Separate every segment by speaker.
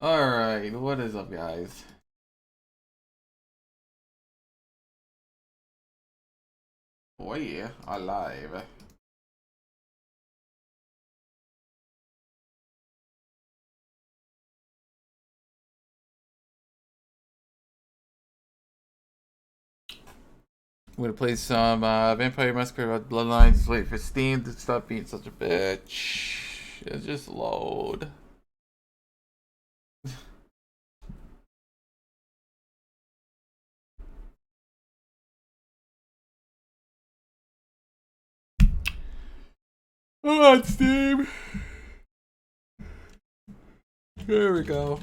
Speaker 1: Alright, what is up, guys? We are live. I'm gonna play some Vampire Masquerade Bloodlines. Wait for Steam to stop being such a bitch. It just load. Come on, Steam. There we go.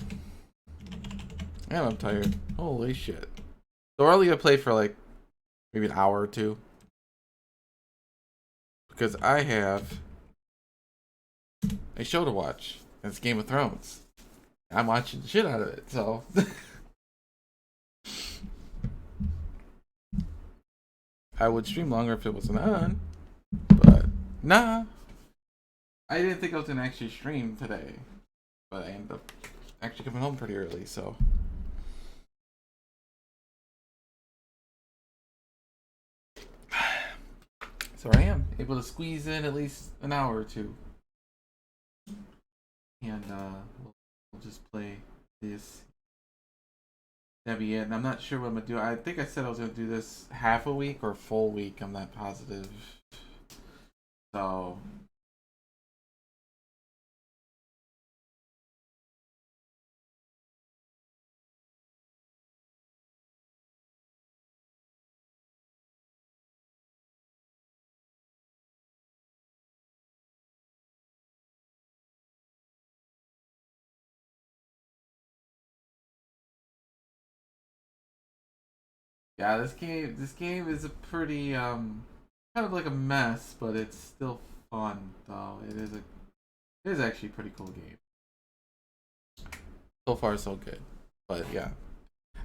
Speaker 1: Man, I'm tired. Holy shit. So we're only gonna play for like maybe an hour or two. Because I have a show to watch. And it's Game of Thrones. I'm watching the shit out of it, so. I would stream longer if it wasn't on. But, nah. I didn't think I was gonna actually stream today. But I ended up actually coming home pretty early, so. So I am able to squeeze in at least an hour or two. And we'll just play this. That'd be it. And I'm not sure what I'm gonna do. I think I said I was gonna do this half a week or full week. I'm not positive. So yeah, this game is a pretty kind of like a mess, but it's still fun though. It is actually a pretty cool game. So far so good. But yeah.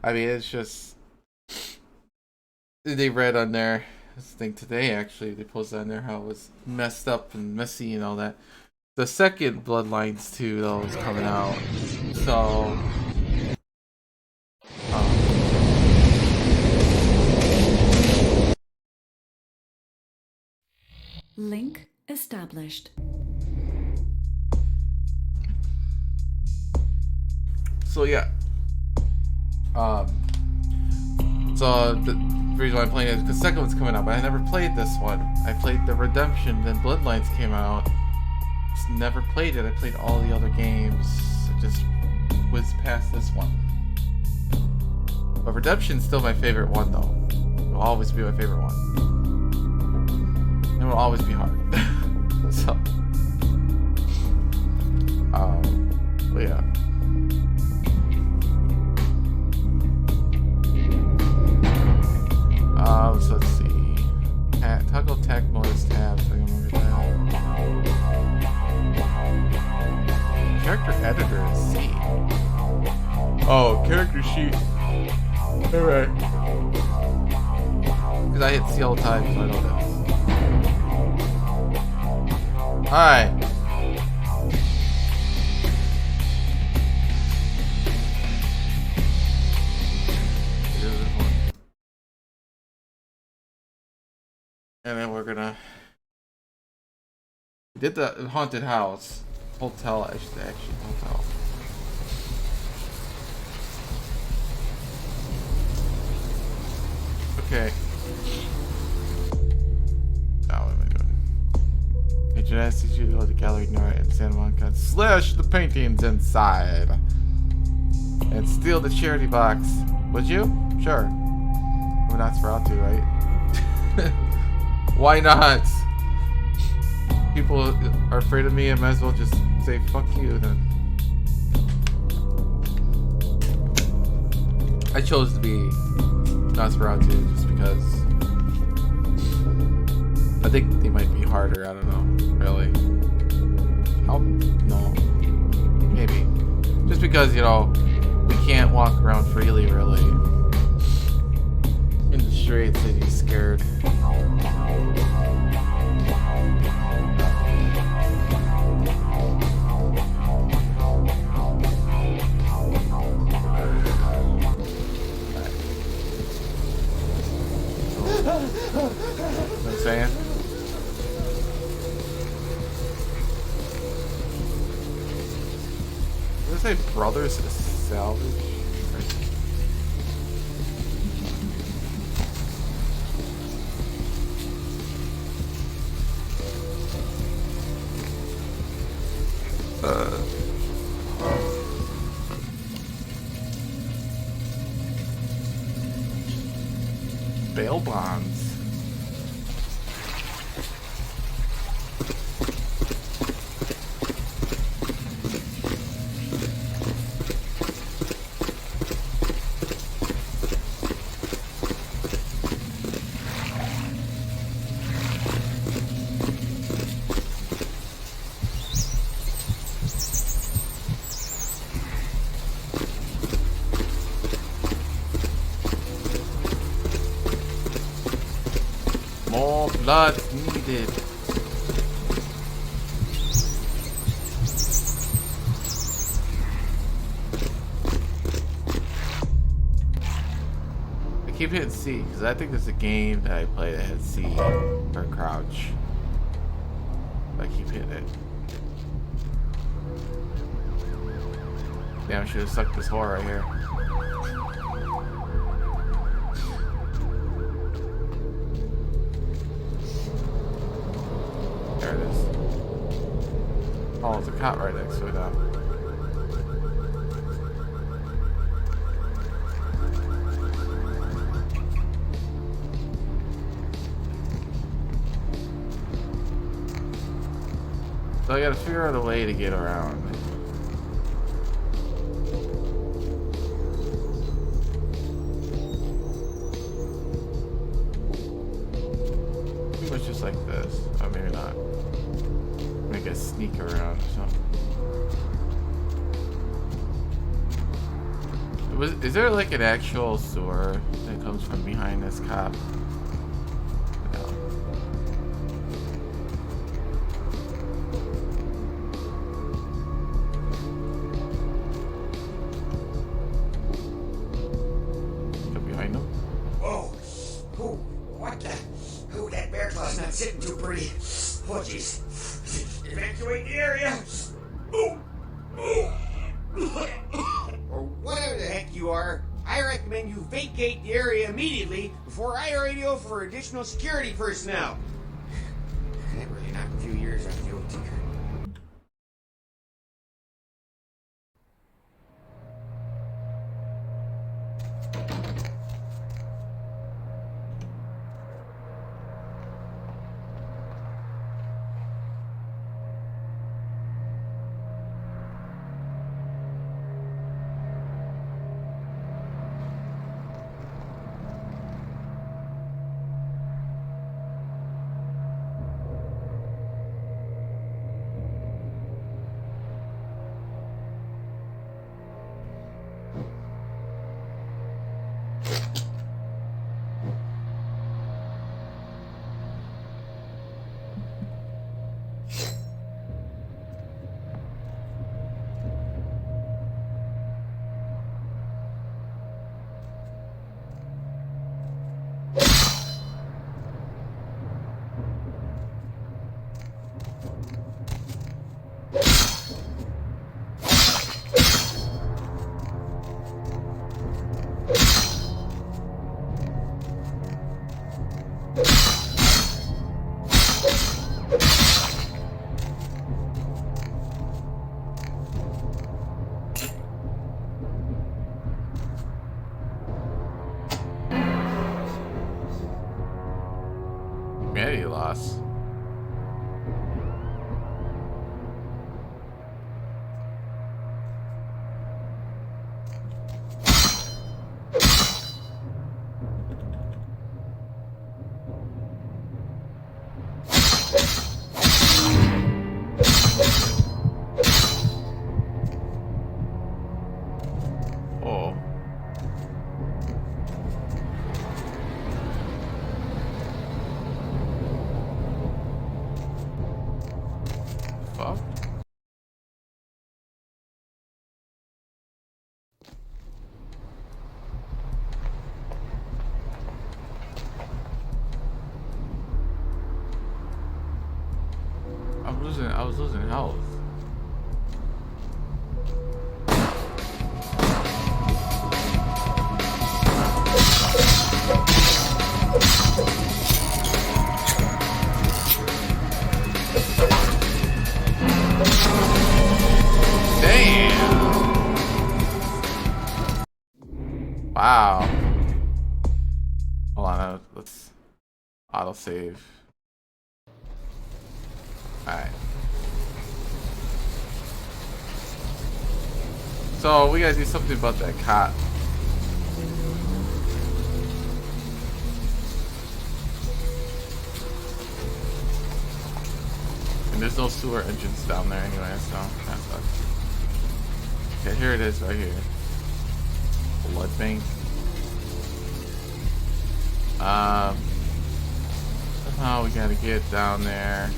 Speaker 1: I mean it's just they read on there this thing today actually, they posted on there how it was messed up and messy and all that. The second Bloodlines 2 though is coming out. So
Speaker 2: Link established.
Speaker 1: So yeah. So the reason why I'm playing it is because the second one's coming out, but I never played this one. I played the Redemption, then Bloodlines came out. Just never played it. I played all the other games. I just whizzed past this one. But Redemption's still my favorite one though. It will always be my favorite one. It will always be hard. So but yeah. So let's see. Toggle tech mode is tabs. I remember that. Character editor is C. Oh, character sheet. Alright. Because I hit C all the time, so I know this. Alright. And then we're gonna we did the haunted house. Hotel, actually hotel. Okay. Now what am I doing? Agent asks you to go to the gallery north in Santa Monica and slash the paintings inside. And steal the charity box. Would you? Sure. We're not Nosferatu, right? Why not? People are afraid of me, I might as well just say fuck you then. I chose to be Nosferatu just because I think they might be harder, I don't know, really. No. Maybe. Just because, you know, we can't walk around freely, really. In the streets, they'd be scared. saying? Did I say Brothers Salvage? Bail bonds. More blood needed. I keep hitting C because I think there's a game that I play that had C or crouch. I keep hitting it. Damn, I should have sucked this whore right here. There it is. Oh, there's a cot right next to it now. So I gotta figure out a way to get around. Pretty much just like this. Oh, maybe not. Make a sneak around or something. Is there like an actual sewer that comes from behind this cop? No. Go behind them.
Speaker 3: Whoa! Who? What the? Who? That bear claw's not sitting too pretty. Oh, jeez. Evacuate the area. Ooh. Or whatever the heck you are, I recommend you vacate the area immediately before I radio for additional security personnel. That really knocked a few years off the old tinker.
Speaker 1: Humanity loss. Oh. I was losing health. Wow. Hold on, let's auto save. Alright. So we gotta do something about that cot. And there's no sewer entrance down there anyway, so that sucks. Okay, here it is right here. Blood bank. Somehow we gotta get down there.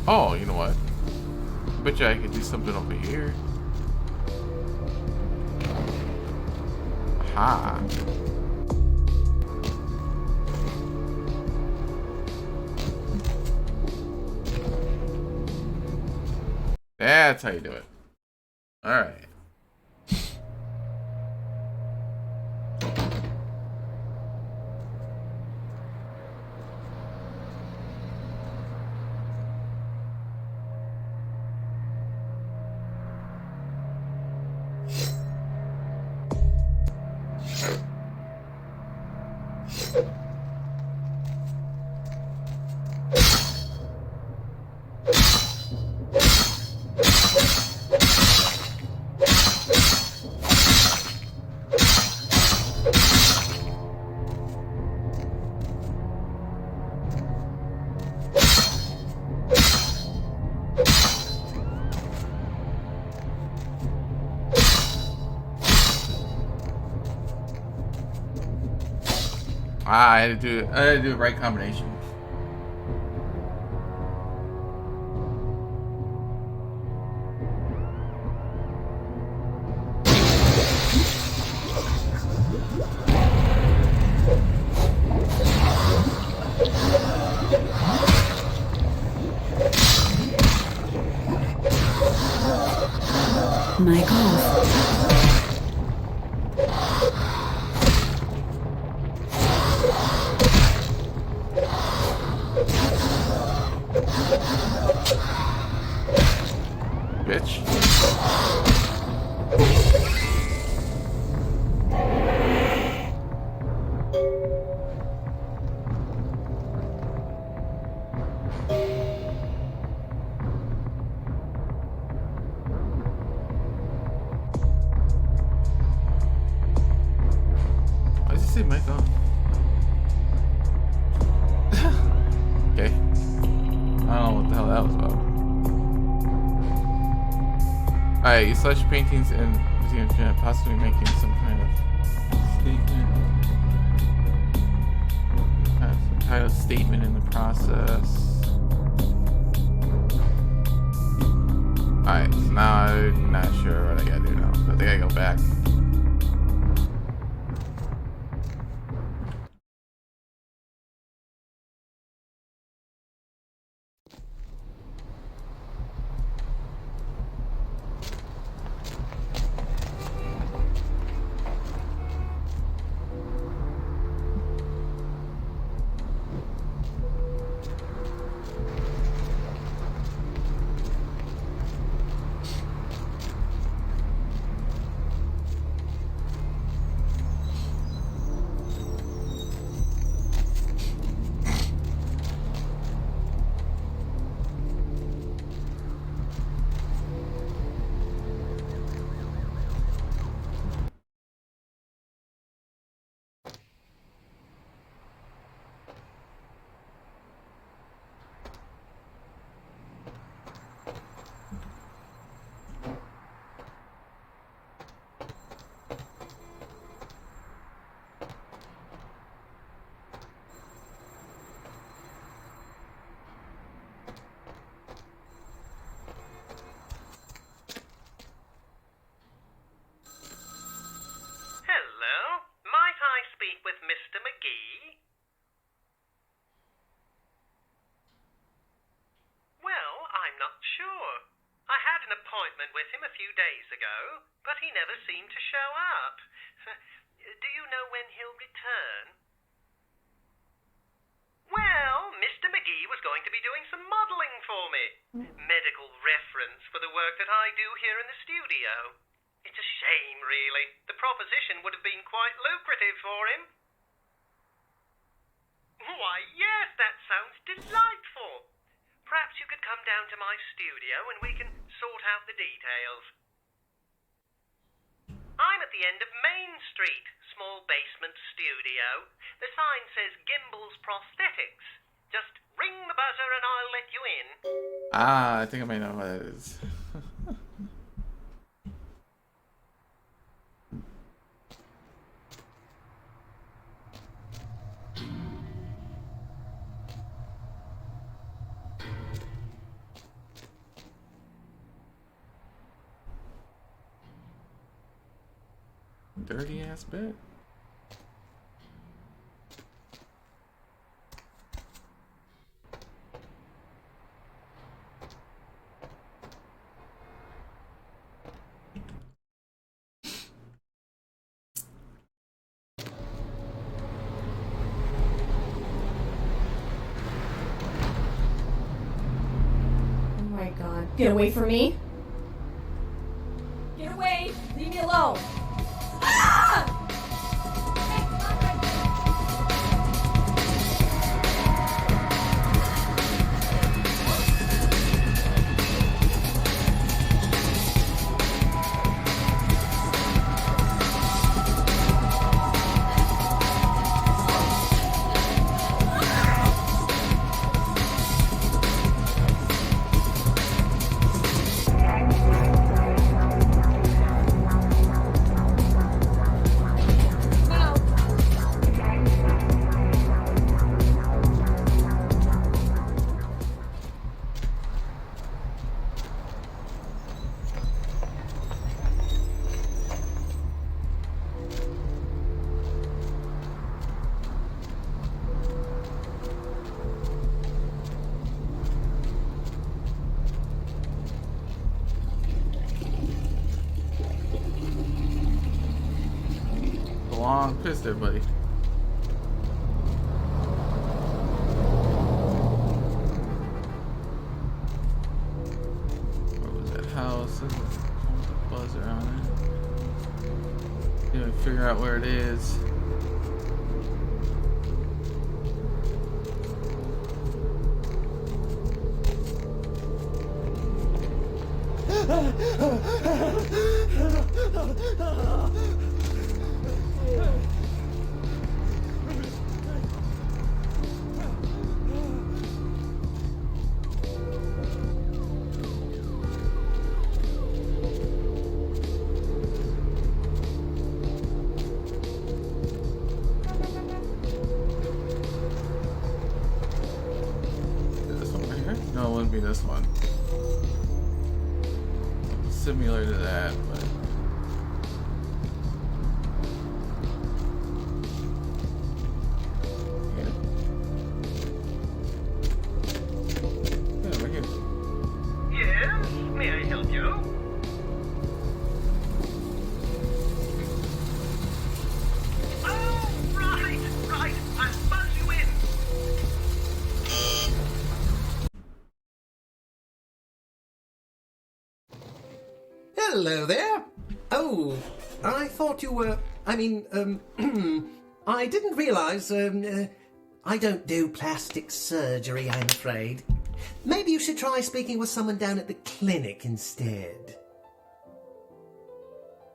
Speaker 1: Oh, you know what? Bet you I could do something over here. Aha. That's how you do it. Alright. I had to do the right combination.
Speaker 2: Mic off.
Speaker 1: Bitch. Why does it say mic on? Okay. I don't know what the hell that was about. Alright, you slash paintings and museum Janet, possibly making some kind of statement. Some kind of statement in the process. Alright, so now I'm not sure what I gotta do now. I think I gotta go back.
Speaker 4: few days ago, but he never seemed to show up. Do you know when he'll return? Well, Mr. McGee was going to be doing some modelling for me. Medical reference for the work that I do here in the studio. It's a shame, really. The proposition would have been quite lucrative for him. Why, yes, that sounds delightful. Perhaps you could come down to my studio and we can sort out the details. I'm at the end of Main Street, small basement studio. The sign says Gimbel's Prosthetics. Just ring the buzzer and I'll let you in.
Speaker 1: Ah, I think I might know what it is. Dirty ass bit.
Speaker 5: Oh my god. Get away from me. Get away! Leave me alone! Ah!
Speaker 1: Long piss there, buddy. Where was that house? There's a buzzer on it. Gotta figure out where it is. No, it wouldn't be this one. Similar to that, but yeah. Yeah, right here.
Speaker 4: Yes, may I help you? Oh, right. I'll buzz you in.
Speaker 6: Hello there. Oh, I thought you were... I didn't realise, I don't do plastic surgery, I'm afraid. Maybe you should try speaking with someone down at the clinic instead.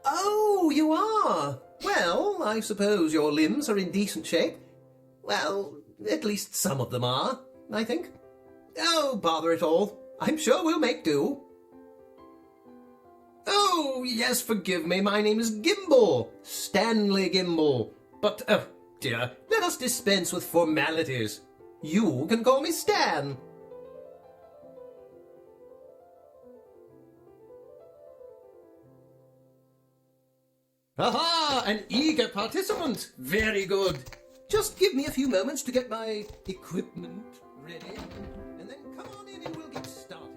Speaker 6: Oh, you are? Well, I suppose your limbs are in decent shape. Well, at least some of them are, I think. Oh, bother it all. I'm sure we'll make do. Oh, yes, forgive me. My name is Gimbel. Stanley Gimbel. But, oh, dear, let us dispense with formalities. You can call me Stan. Aha! An eager participant. Very good. Just give me a few moments to get my equipment ready, and then come on in and we'll get started.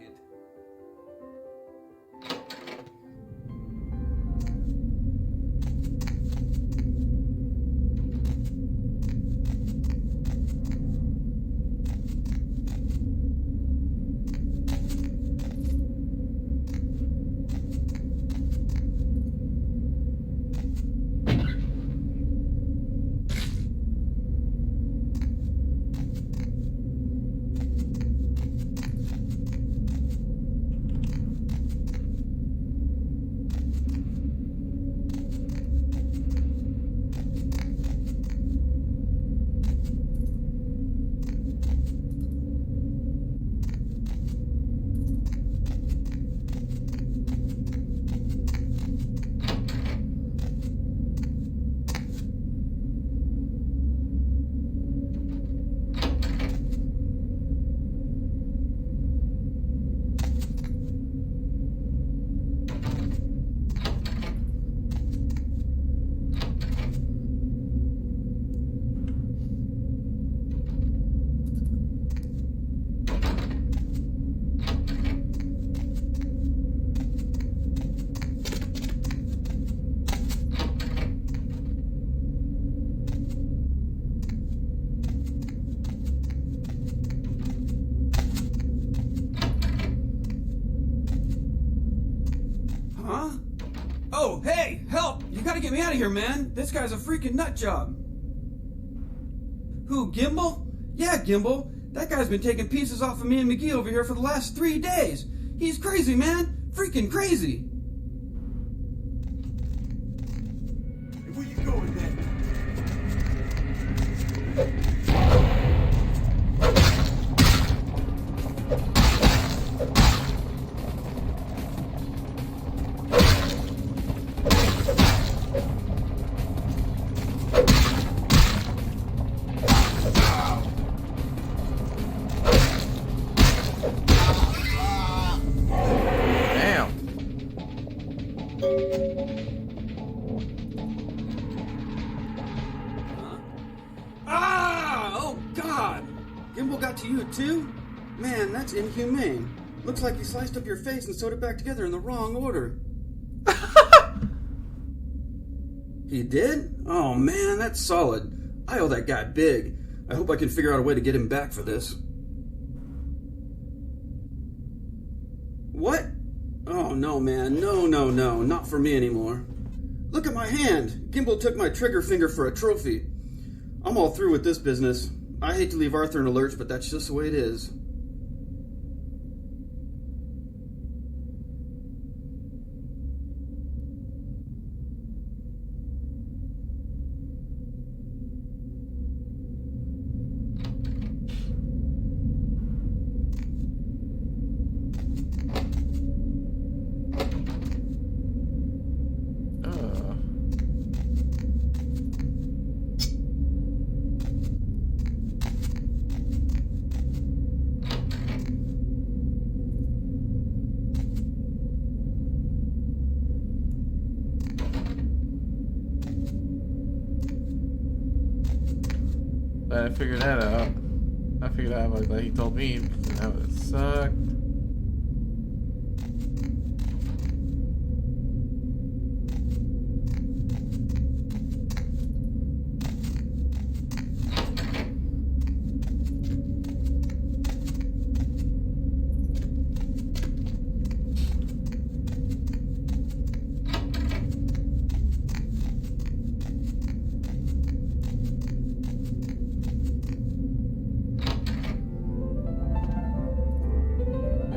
Speaker 7: me out of here, man. This guy's a freaking nut job. Who, Gimbal? Yeah, Gimbal. That guy's been taking pieces off of me and McGee over here for the last 3 days. He's crazy, man. Freaking crazy. Hey, where you going, man? Too? Man, that's inhumane. Looks like he sliced up your face and sewed it back together in the wrong order. He did? Oh man, that's solid. I owe that guy big. I hope I can figure out a way to get him back for this. What? Oh no, man. No, not for me anymore. Look at my hand. Gimbal took my trigger finger for a trophy. I'm all through with this business. I hate to leave Arthur in a lurch, but that's just the way it is.
Speaker 1: I figured that out. I figured out like he told me that would suck.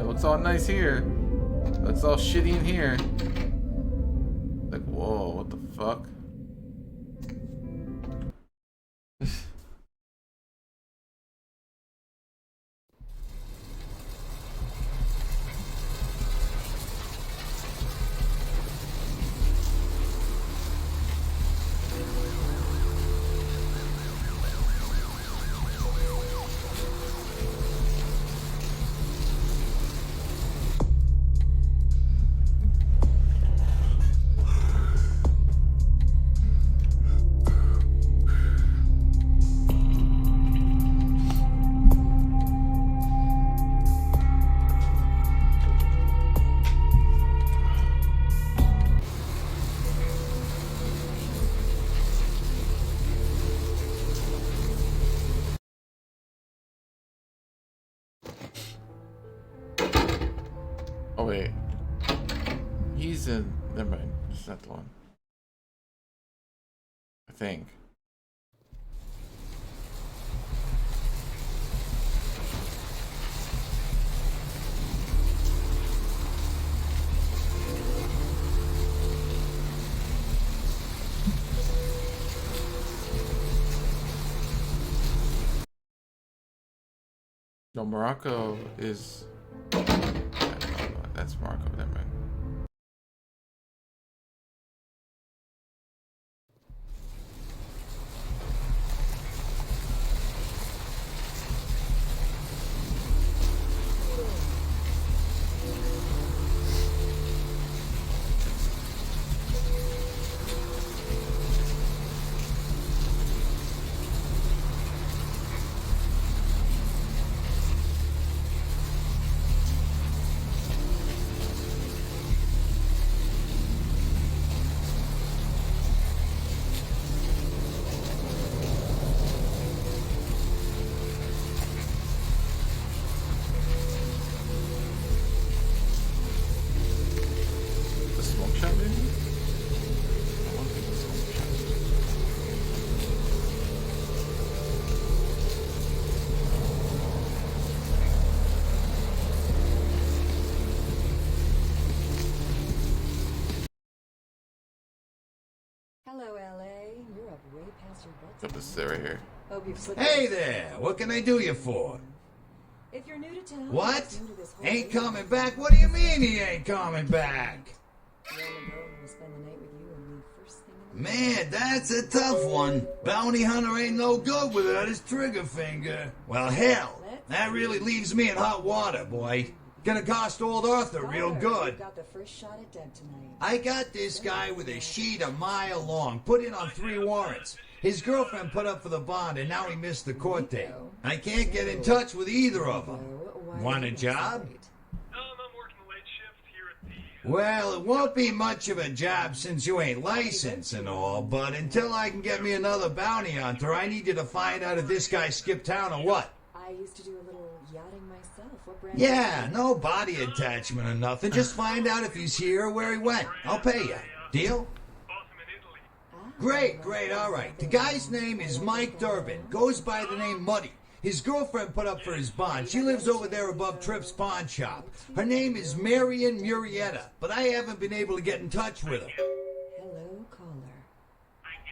Speaker 1: Looks all nice here. Looks all shitty in here. Like, whoa, what the fuck? Oh wait, he's in. Never mind. It's not the one. I think. No, Morocco is. That's Morocco. Never mind.
Speaker 8: Hello, LA. You're up way past your bedtime.
Speaker 1: Put this right here.
Speaker 8: Hope you've slipped.
Speaker 9: Hey there, what can I do you for?
Speaker 8: If you're new to town,
Speaker 9: What?
Speaker 8: new to this whole
Speaker 9: Ain't
Speaker 8: thing,
Speaker 9: coming back? What do you mean he ain't coming back?
Speaker 8: the only girl who will spend the night with you and leave first thing in the morning.
Speaker 9: Man, that's a tough one. Bounty hunter ain't no good without his trigger finger. Well, hell, that really leaves me in hot water, boy. Gonna cost old Arthur real
Speaker 8: Caller,
Speaker 9: good.
Speaker 8: you've got the first shot at Deb tonight.
Speaker 9: I got this guy with a sheet a mile long, put in on 3 warrants. His girlfriend put up for the bond, and now he missed the court date. I can't get in touch with either of them. Want a job?
Speaker 10: I'm working the late shift here at the...
Speaker 9: Well, it won't be much of a job since you ain't licensed and all, but until I can get me another bounty hunter, I need you to find out if this guy skipped town or what.
Speaker 8: I used to do a little yachting myself. What brand?
Speaker 9: Yeah, no body attachment or nothing. Just find out if he's here or where he went. I'll pay you. Deal?
Speaker 10: Bought them in Italy.
Speaker 9: Great, great, all right. The guy's name is Mike Durbin. Goes by the name Muddy. His girlfriend put up for his bond. She lives over there above Tripp's pawn shop. Her name is Marion Murrieta, but I haven't been able to get in touch with her.
Speaker 8: Hello, caller.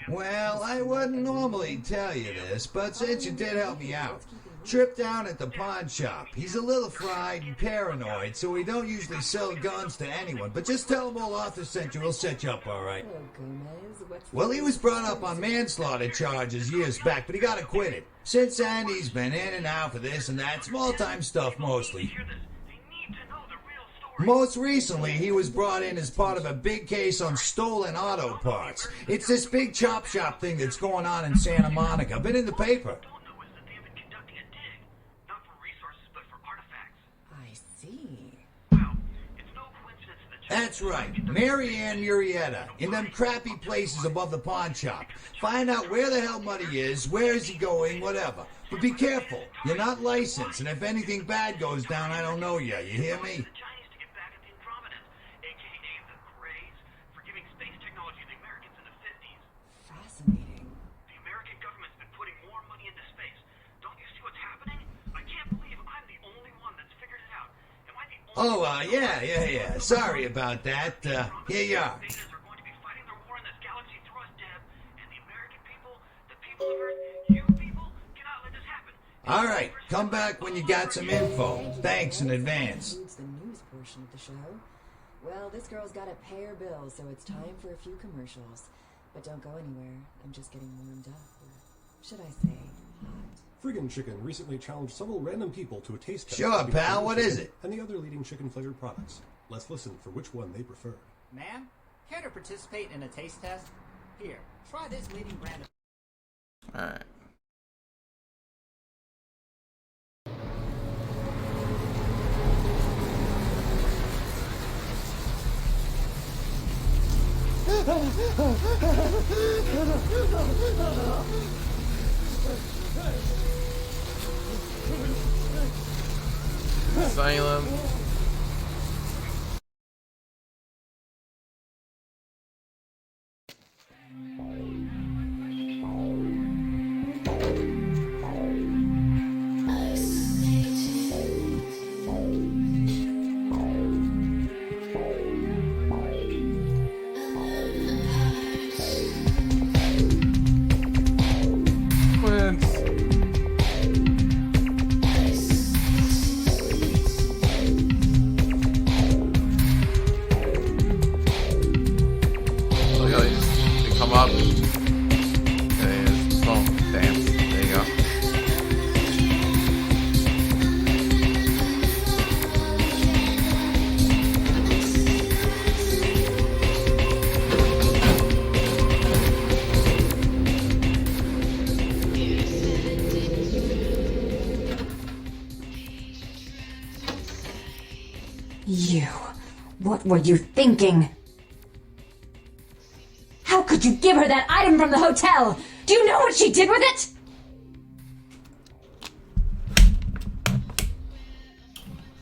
Speaker 9: Well, I wouldn't normally tell you this, but since you did help me out, Trip down at the pawn shop. He's a little fried and paranoid, so we don't usually sell guns to anyone. But just tell him old Arthur sent you. He'll set you up all right.
Speaker 8: Hello, Gomez. What's
Speaker 9: Well, he was brought up on manslaughter charges years back, but he got acquitted. Since then, he's been in and out for this and that. Small-time stuff, mostly.
Speaker 10: Hear this. They need to know the real story.
Speaker 9: Most recently, he was brought in as part of a big case on stolen auto parts. It's this big chop shop thing that's going on in Santa Monica. Been in the paper.
Speaker 10: Don't know is that they've been conducting a dig. Not for resources, but for artifacts.
Speaker 8: I see.
Speaker 10: Well, it's no coincidence that
Speaker 9: That's right, Mary Ann Murrieta, in them crappy places above the pawn shop. Find out where the hell Muddy is, where is he going, whatever. But be careful, you're not licensed, and if anything bad goes down, I don't know you. You hear me?
Speaker 10: the Chinese to get back at the Andromedans, aka the Greys, for giving space technology to the Americans in the 50s.
Speaker 8: Fascinating.
Speaker 10: The American government's been putting more money into space. Don't you see what's happening? I can't believe I'm the only one that's figured it out. Am I the only
Speaker 9: Yeah. Sorry about that. Here you are.
Speaker 10: Zetas are going to be fighting their war in this galaxy through us, Deb. And the American people, the people of Earth, you people, cannot let this happen.
Speaker 9: All right, come back when you got some info. Thanks in advance.
Speaker 8: Includes the news portion of the show. Well, this girl's got to pay her bills, so it's time for a few commercials. But don't go anywhere. I'm just getting warmed up. Or should I say, hot?
Speaker 11: Friggin' Chicken recently challenged several random people to a taste test.
Speaker 9: Sure,
Speaker 11: of the
Speaker 9: pal,
Speaker 11: Friggin'
Speaker 9: what is
Speaker 11: Chicken
Speaker 9: it?
Speaker 11: And the other leading chicken-flavored products. Let's listen for which one they prefer.
Speaker 12: Ma'am, care to participate in a taste test? Here, try this leading brand of...
Speaker 1: Alright. Asylum. Quince. Look how they come up. Okay, it's phone. Damn. There you go.
Speaker 13: You. What were you thinking? How could you give her that item from the hotel? Do you know what she did with it?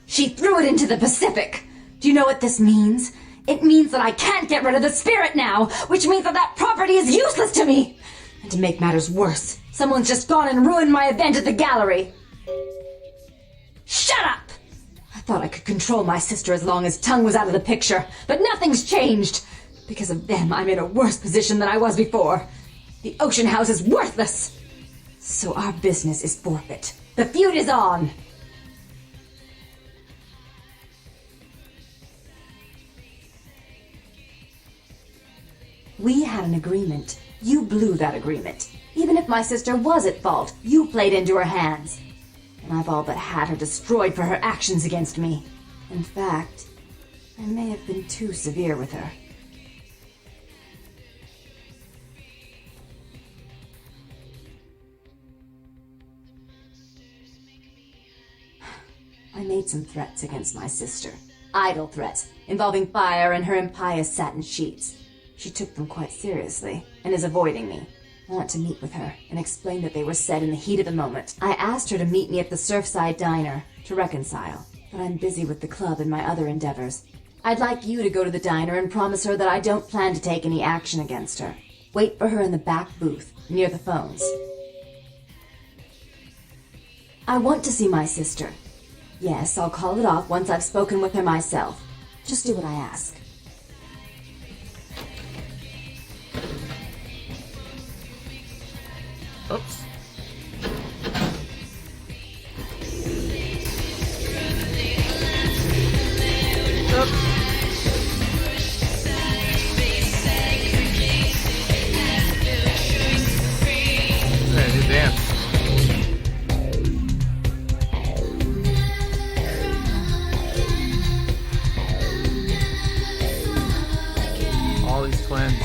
Speaker 13: She threw it into the Pacific. Do you know what this means? It means that I can't get rid of the spirit now, which means that that property is useless to me. And to make matters worse, someone's just gone and ruined my event at the gallery. Shut up! I thought I could control my sister as long as Tongue was out of the picture, but nothing's changed. Because of them, I'm in a worse position than I was before. The Ocean House is worthless. So our business is forfeit. The feud is on. We had an agreement. You blew that agreement. Even if my sister was at fault, you played into her hands. And I've all but had her destroyed for her actions against me. In fact, I may have been too severe with her. I made some threats against my sister. Idle threats, involving fire and her impious satin sheets. She took them quite seriously, and is avoiding me. I want to meet with her, and explain that they were said in the heat of the moment. I asked her to meet me at the Surfside Diner, to reconcile, but I'm busy with the club and my other endeavors. I'd like you to go to the diner and promise her that I don't plan to take any action against her. Wait for her in the back booth, near the phones. I want to see my sister. Yes, I'll call it off once I've spoken with her myself. Just do what I ask.
Speaker 1: Oops. Hey, new dance. All these twins.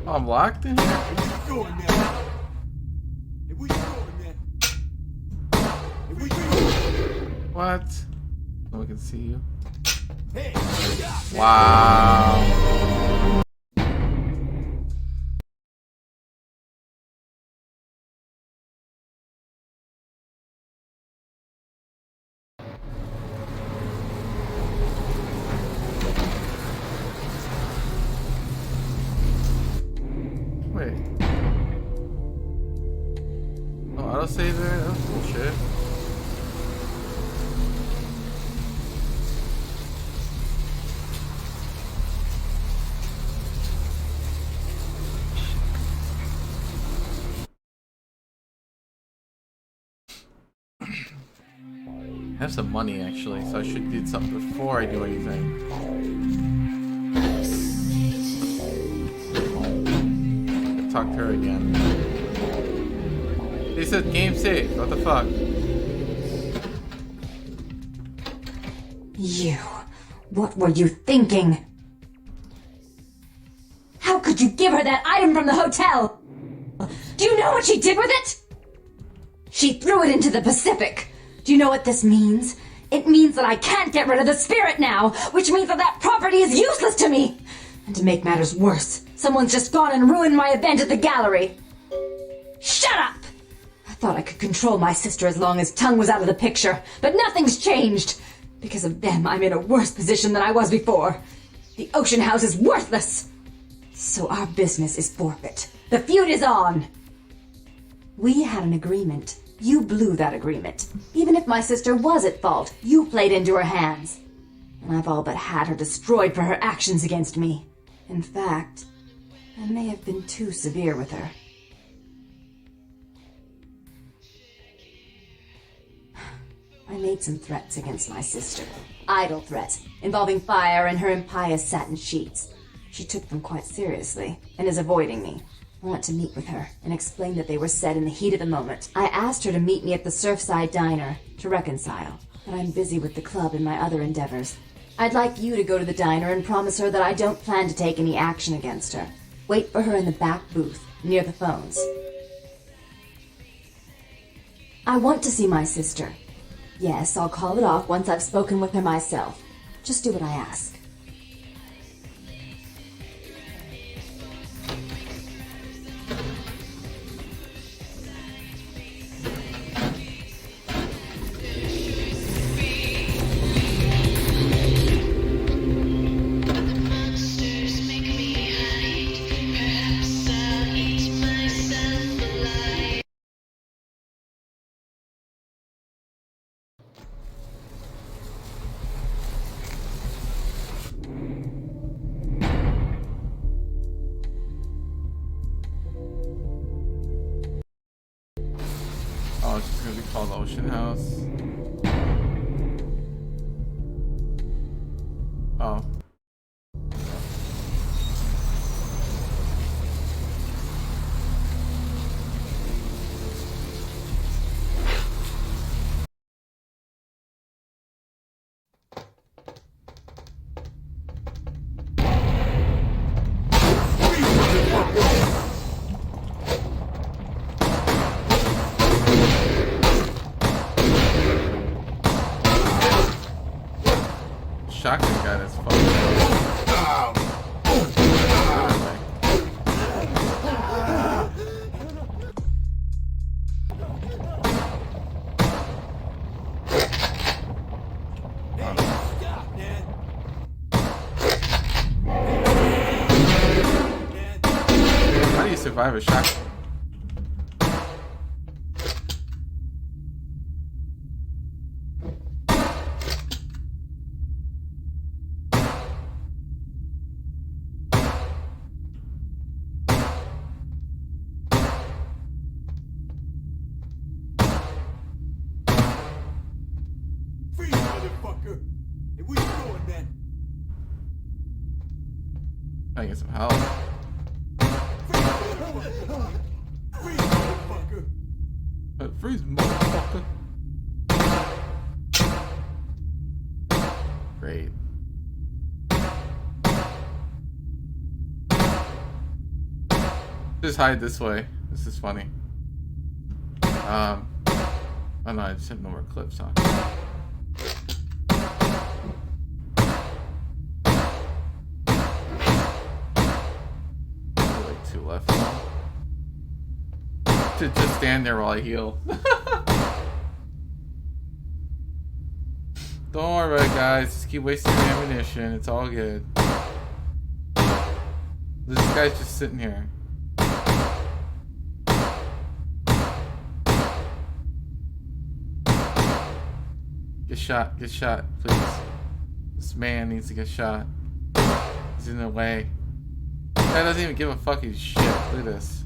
Speaker 1: I'm locked in here? What? No one can see you. Wow. Wait. Oh, autosave there? That's bullshit. I have some money actually, so I should do something before I do anything. Talk to her again. They said game saved. What the fuck?
Speaker 13: You. What were you thinking? How could you give her that item from the hotel? Do you know what she did with it? She threw it into the Pacific. Do you know what this means? It means that I can't get rid of the spirit now, which means that that property is useless to me. And to make matters worse, someone's just gone and ruined my event at the gallery. Shut up! I thought I could control my sister as long as Tongue was out of the picture, but nothing's changed. Because of them, I'm in a worse position than I was before. The Ocean House is worthless. So our business is forfeit. The feud is on. We had an agreement. You blew that agreement. Even if my sister was at fault, you played into her hands. And I've all but had her destroyed for her actions against me. In fact, I may have been too severe with her. I made some threats against my sister. Idle threats, involving fire and her impious satin sheets. She took them quite seriously, and is avoiding me. I want to meet with her, and explain that they were said in the heat of the moment. I asked her to meet me at the Surfside Diner, to reconcile, but I'm busy with the club and my other endeavors. I'd like you to go to the diner and promise her that I don't plan to take any action against her. Wait for her in the back booth, near the phones. I want to see my sister. Yes, I'll call it off once I've spoken with her myself. Just do what I ask.
Speaker 1: Oh, it's just gonna be called Ocean House. Oh. Shotgun guy that's How do you survive a shotgun? I get some help. Freeze, motherfucker. Great. Just hide this way. This is funny. Oh no, I just have no more clips on. Like 2 left. To just stand there while I heal. Don't worry about it, guys. Just keep wasting your ammunition. It's all good. This guy's just sitting here. Get shot, please. This man needs to get shot. He's in the way. This guy doesn't even give a fucking shit. Look at this.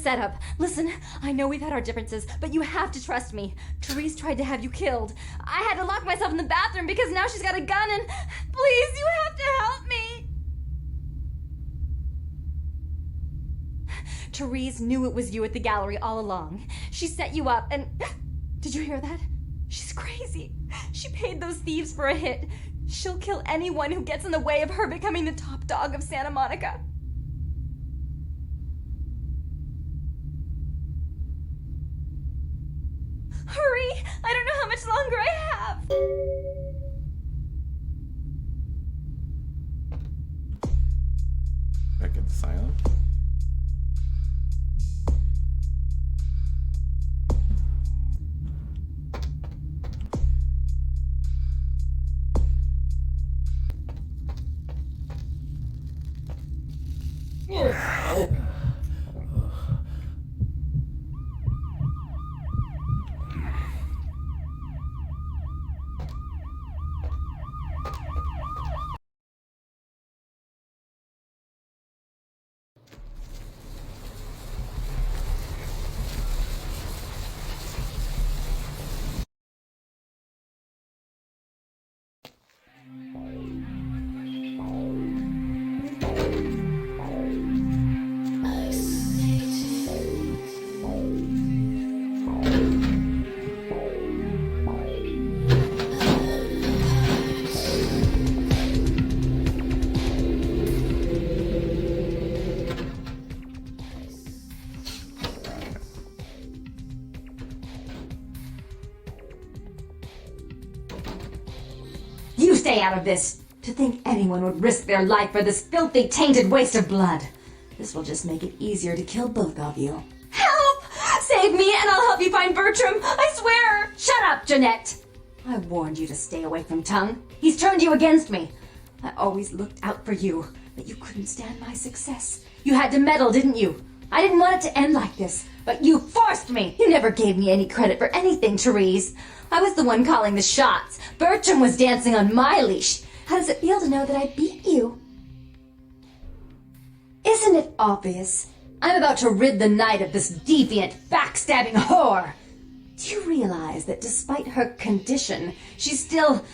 Speaker 13: setup. Listen, I know we've had our differences, but you have to trust me. Therese tried to have you killed. I had to lock myself in the bathroom because now she's got a gun and... Please, you have to help me! Therese knew it was you at the gallery all along. She set you up and... Did you hear that? She's crazy. She paid those thieves for a hit. She'll kill anyone who gets in the way of her becoming the top dog of Santa Monica. Hurry! I don't know how much longer I have!
Speaker 1: Back into silence.
Speaker 13: You stay out of this. To think anyone would risk their life for this filthy, tainted waste of blood. This will just make it easier to kill both of you. Help! Save me and I'll help you find Bertram. I swear! Shut up, Jeanette. I warned you to stay away from Tongue. He's turned you against me. I always looked out for you, but you couldn't stand my success. You had to meddle, didn't you? I didn't want it to end like this, but you forced me. You never gave me any credit for anything, Therese. I was the one calling the shots. Bertram was dancing on my leash. How does it feel to know that I beat you? Isn't it obvious? I'm about to rid the night of this deviant, backstabbing whore. Do you realize that despite her condition, she still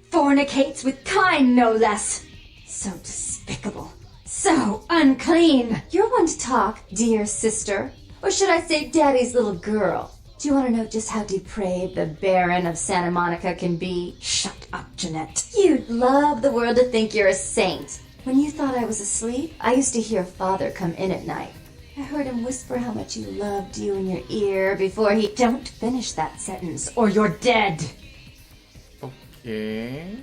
Speaker 13: fornicates with kind, no less? So despicable. So unclean. You're one to talk, dear sister. Or should I say daddy's little girl? Do you want to know just how depraved the Baron of Santa Monica can be? Shut up, Jeanette. You'd love the world to think you're a saint. When you thought I was asleep, I used to hear Father come in at night. I heard him whisper how much he loved you in your ear before he... Don't finish that sentence, or you're dead.
Speaker 1: Okay.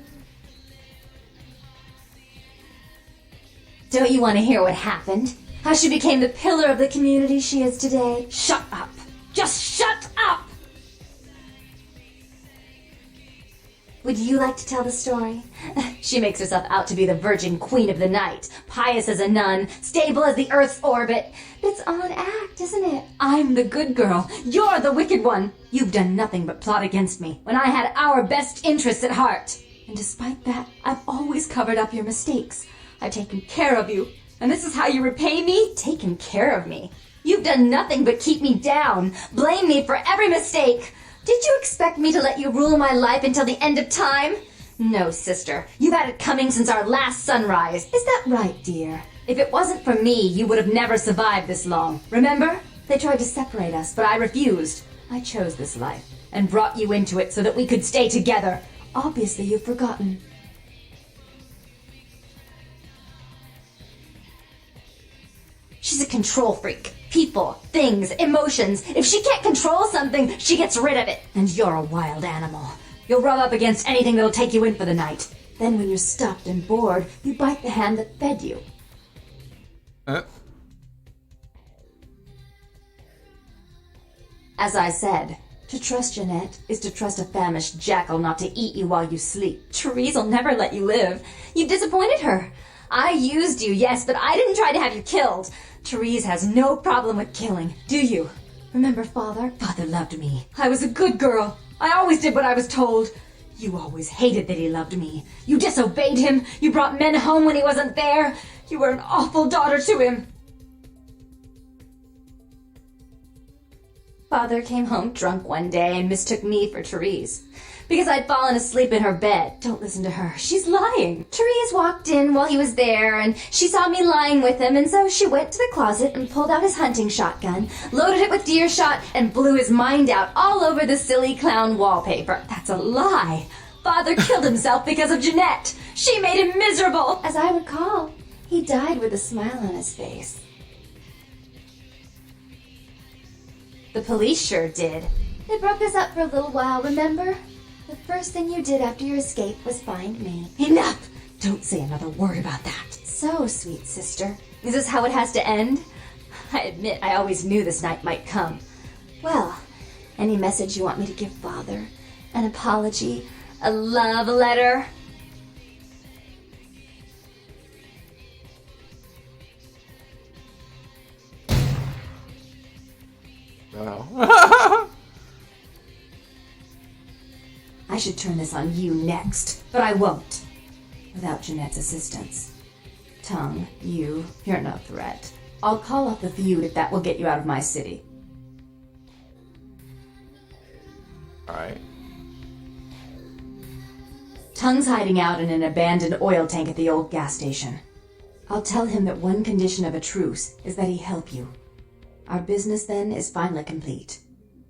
Speaker 13: Don't you want to hear what happened? How she became the pillar of the community she is today? Shut up. Just shut up! Would you like to tell the story? She makes herself out to be the virgin queen of the night, pious as a nun, stable as the Earth's orbit. But it's all an act, isn't it? I'm the good girl. You're the wicked one. You've done nothing but plot against me when I had our best interests at heart. And despite that, I've always covered up your mistakes. I've taken care of you. And this is how you repay me? Taken care of me. You've done nothing but keep me down, blame me for every mistake. Did you expect me to let you rule my life until the end of time? No, sister. You've had it coming since our last sunrise. Is that right, dear? If it wasn't for me, you would have never survived this long. Remember? They tried to separate us, but I refused. I chose this life and brought you into it so that we could stay together. Obviously, you've forgotten. She's a control freak. People, things, emotions. If she can't control something, she gets rid of it. And you're a wild animal. You'll rub up against anything that'll take you in for the night. Then when you're stuffed and bored, you bite the hand that fed you. As I said, to trust Jeanette is to trust a famished jackal not to eat you while you sleep. Therese will never let you live. You've disappointed her. I used you, yes, but I didn't try to have you killed. Therese has no problem with killing, do you? Remember Father? Father loved me. I was a good girl. I always did what I was told. You always hated that he loved me. You disobeyed him. You brought men home when he wasn't there. You were an awful daughter to him. Father came home drunk one day and mistook me for Therese. Because I'd fallen asleep in her bed. Don't listen to her. She's lying. Therese walked in while he was there, and she saw me lying with him, and so she went to the closet and pulled out his hunting shotgun, loaded it with deer shot, and blew his mind out all over the silly clown wallpaper. That's a lie. Father killed himself because of Jeanette. She made him miserable. As I recall, he died with a smile on his face. The police sure did. They broke us up for a little while, remember? The first thing you did after your escape was find me. Enough! Don't say another word about that. So, sweet sister. Is this how it has to end? I admit I always knew this night might come. Well, any message you want me to give Father? An apology? A love letter?
Speaker 1: Oh.
Speaker 13: I should turn this on you next, but I won't. Without Jeanette's assistance. Tongue, you're no threat. I'll call off the feud if that will get you out of my city.
Speaker 1: Alright.
Speaker 13: Tongue's hiding out in an abandoned oil tank at the old gas station. I'll tell him that one condition of a truce is that he help you. Our business then is finally complete.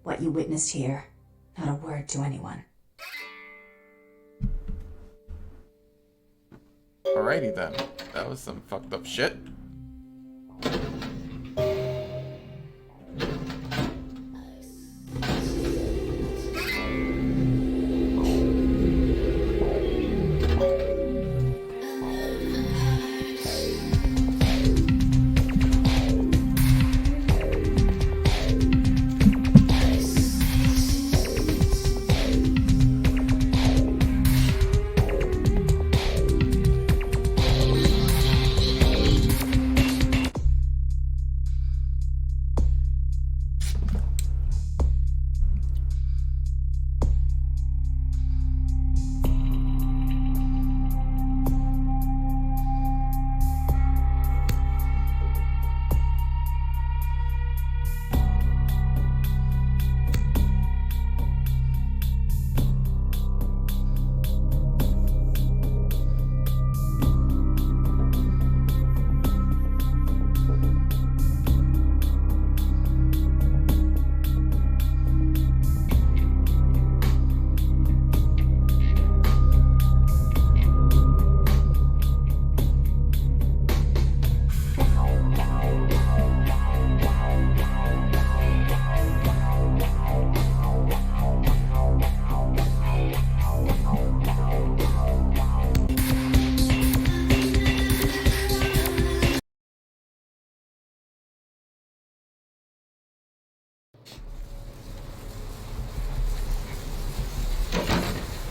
Speaker 13: What you witnessed here, not a word to anyone.
Speaker 1: Alrighty then. That was some fucked up shit.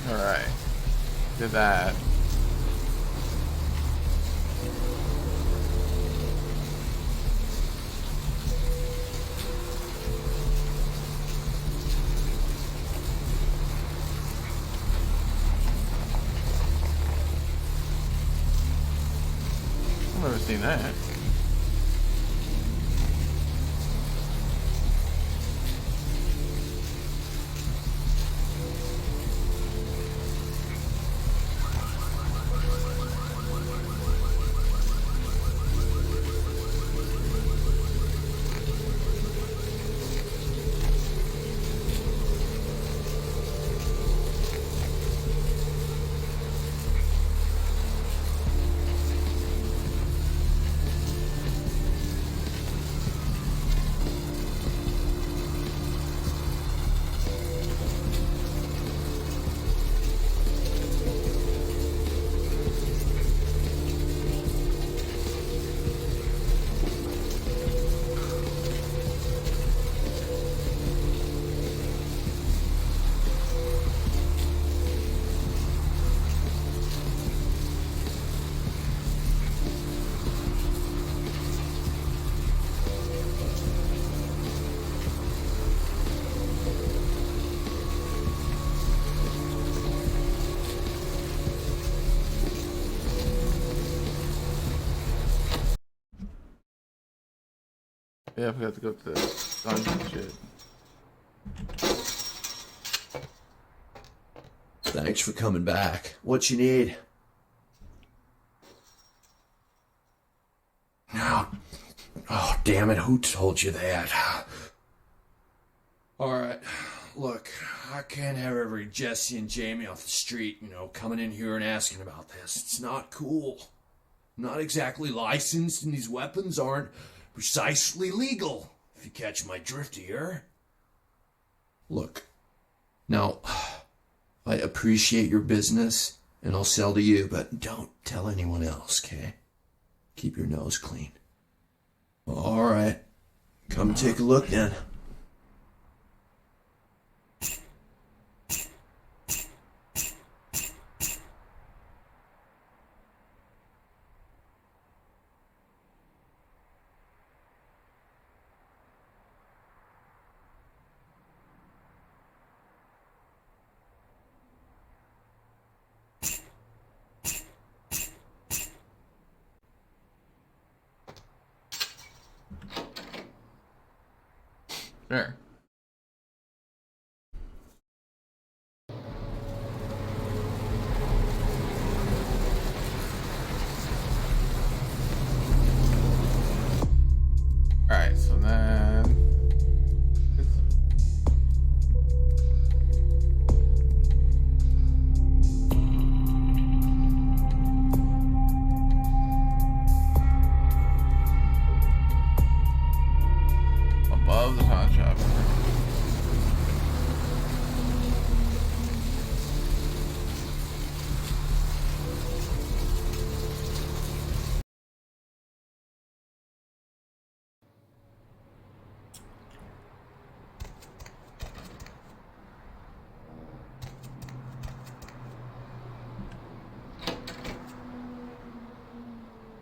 Speaker 1: Alright. Did that. I've never seen that. Yeah, we have to go to the dungeon shit.
Speaker 14: Thanks for coming back. What you need? No. Oh, damn it. Who told you that? Alright. Look, I can't have every Jesse and Jamie off the street, coming in here and asking about this. It's not cool. I'm not exactly licensed, and these weapons aren't precisely legal, if you catch my drift here. Look, now, I appreciate your business, and I'll sell to you, but don't tell anyone else, okay? Keep your nose clean. Alright, come take a look then.
Speaker 1: Sure. Alright, so then... above the pawn shop.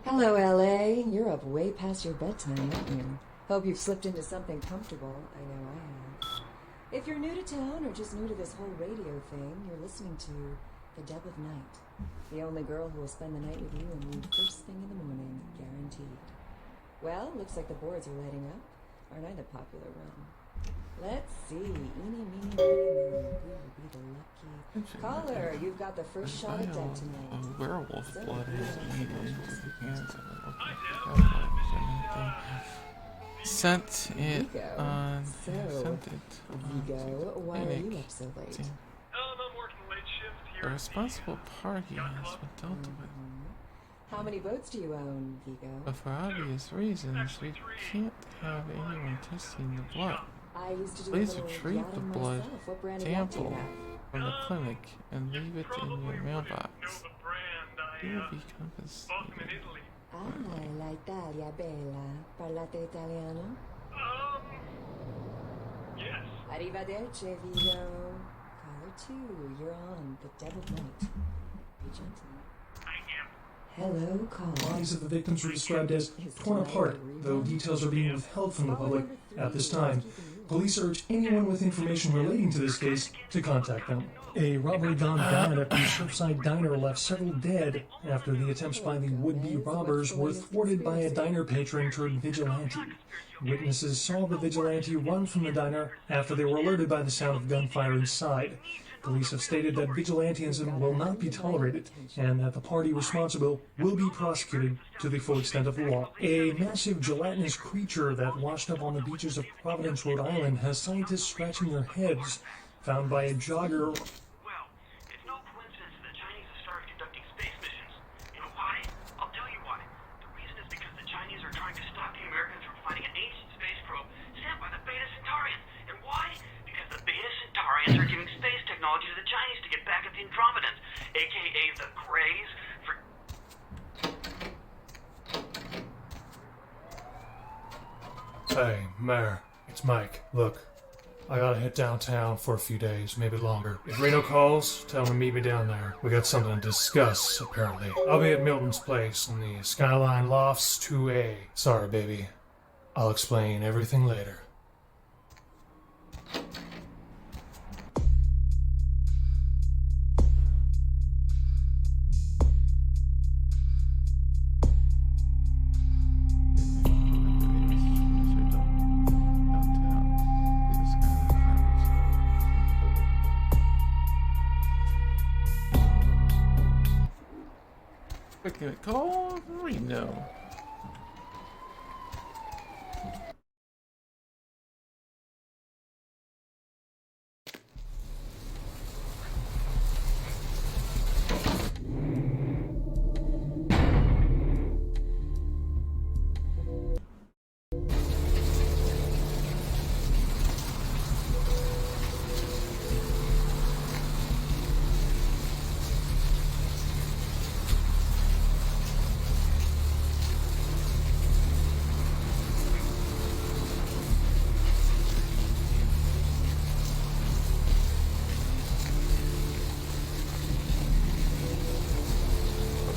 Speaker 8: Hello, LA. You're up way past your bedtime, aren't you? Hope you've slipped into something comfortable. I know I have. If you're new to town or just new to this whole radio thing, you're listening to The Deb of Night. The only girl who will spend the night with you and leave first thing in the morning, guaranteed. Well, looks like the boards are lighting up. Aren't I the popular one? Let's see. Eeny, meeny, miny, moe. Who will be the lucky caller? You've got the first shot at deck tonight.
Speaker 1: A werewolf blood is eaten. Sent it on. Sent it.
Speaker 8: Vigo, why are you up so late?
Speaker 10: I'm working late shift here.
Speaker 1: A responsible party has been dealt with.
Speaker 8: How many votes do you own, Vigo?
Speaker 1: But for obvious reasons, we can't have anyone testing the blood.
Speaker 8: I used to do
Speaker 1: Please
Speaker 8: a little
Speaker 1: retrieve the
Speaker 8: yachting
Speaker 1: blood
Speaker 8: myself. What brand of yacht do you
Speaker 1: sample
Speaker 8: have?
Speaker 1: from the clinic and leave it in your mailbox. You will be compensated.
Speaker 8: Ah, l'Italia bella. Parlate italiano?
Speaker 10: Yes.
Speaker 8: Arrivederci, Vigo. Caller 2, you're on The Deb of Night. Be gentle. Hello, caller.
Speaker 15: Bodies of the victims were described as torn apart, though details are being withheld from the public at this time. Police urge anyone with information relating to this case to contact them. A robbery gone bad at the Surfside Diner left several dead after the attempts by the would-be robbers were thwarted by a diner patron turned vigilante. Witnesses saw the vigilante run from the diner after they were alerted by the sound of gunfire inside. Police have stated that vigilantism will not be tolerated and that the party responsible will be prosecuted to the full extent of the law. A massive gelatinous creature that washed up on the beaches of Providence, Rhode Island has scientists scratching their heads, found by a jogger.
Speaker 10: Well, it's no coincidence that the Chinese have started conducting space missions. You know why? I'll tell you why. The reason is because the Chinese are trying to stop the Americans from finding an ancient space probe sent by the Beta Centaurians. And why? Because the Beta Centaurians are giving space technology to the Chinese to get back at the Andromedans, aka the Greys, for...
Speaker 15: Hey, Mayor, it's Mike. Look, I gotta hit downtown for a few days, maybe longer. If Reno calls, tell him to meet me down there. We got something to discuss, apparently. I'll be at Milton's place in the Skyline Lofts 2A. Sorry, baby. I'll explain everything later.
Speaker 1: game called Reno.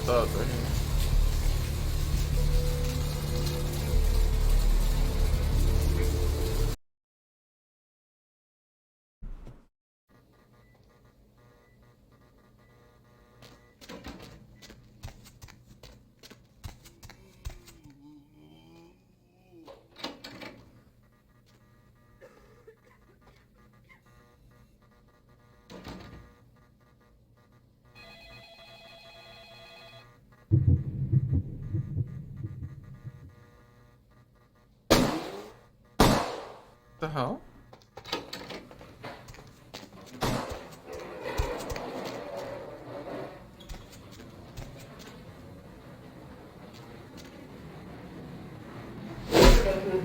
Speaker 1: Right here. The hell?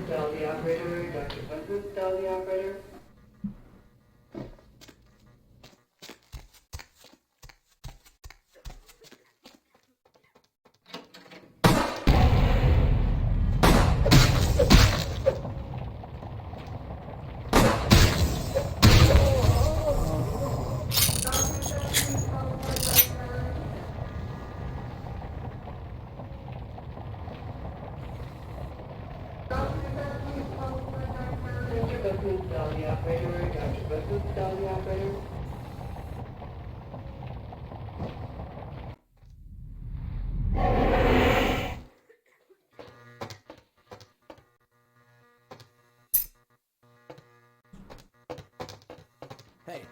Speaker 16: Tell the operator, Dr. Business, tell the operator. Tell the operator, Dr. Business, tell the operator.
Speaker 12: Hey.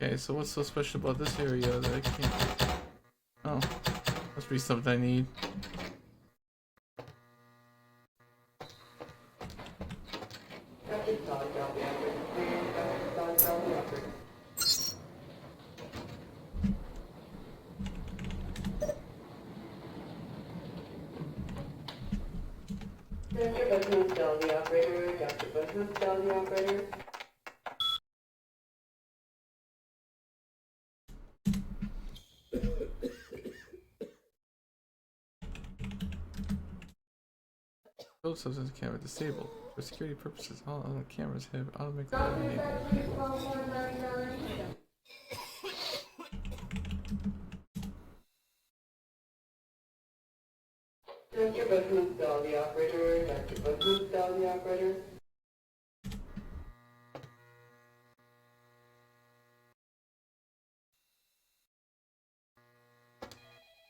Speaker 1: Okay, so what's so special about this area that I can't... Oh, must be something I need.
Speaker 16: Dr. Business, tell the operator, Dr. Business, tell the operator.
Speaker 1: Both substance camera disabled. For security purposes, all other cameras have automatically enabled.
Speaker 16: Dr. Business, tell the operator, Dr. Business, tell the operator.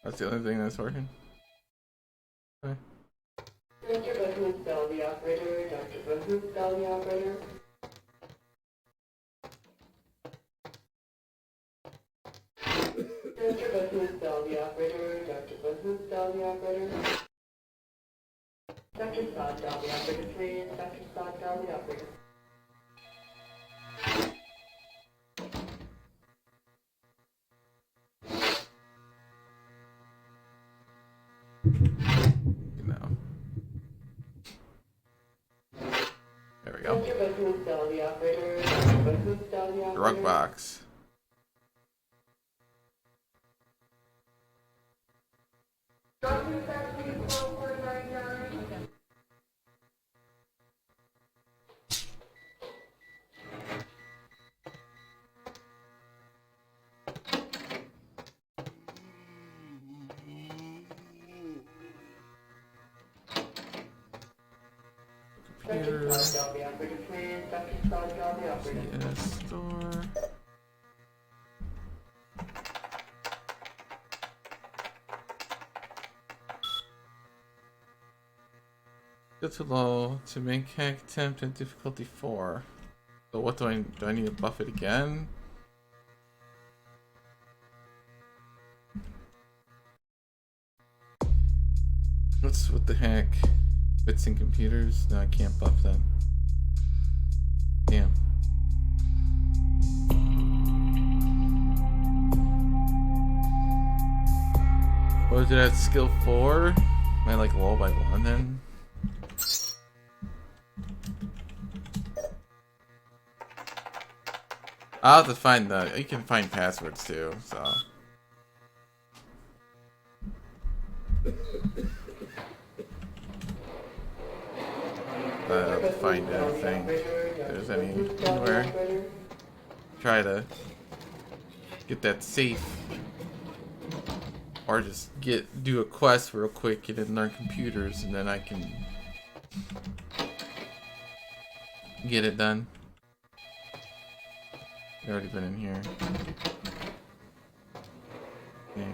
Speaker 1: That's the only thing that's working. Okay.
Speaker 16: Dr. Business, tell the operator, Dr. Business, tell the operator. Dr. Business, tell the operator, Dr. Business, tell the operator. Dr. Scott, tell the operator, please. Dr. Scott, tell the operator.
Speaker 1: No.
Speaker 16: operator, Dr. Bahoop, dial the operator.
Speaker 1: Drug box. Computers.
Speaker 16: Dial the operator, please. Dr. Scott, dial the operator.
Speaker 1: CS store. Go to low to make hack attempt and difficulty 4. So what do I need to buff it again? What's with the hack? Bits and computers? No, I can't buff them. Damn. What was it at skill 4? Am I like low by 1 then? I'll have to find the. You can find passwords too, so. I have to find anything. If there's anywhere. Try to get that safe. Or just do a quest real quick, get in our computers, and then I can get it done. I've already been in here. Okay.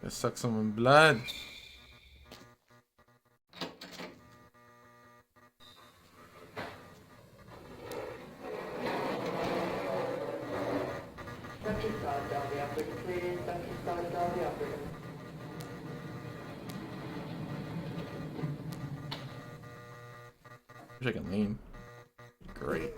Speaker 1: Let's suck some blood. Wish I can lean. Great.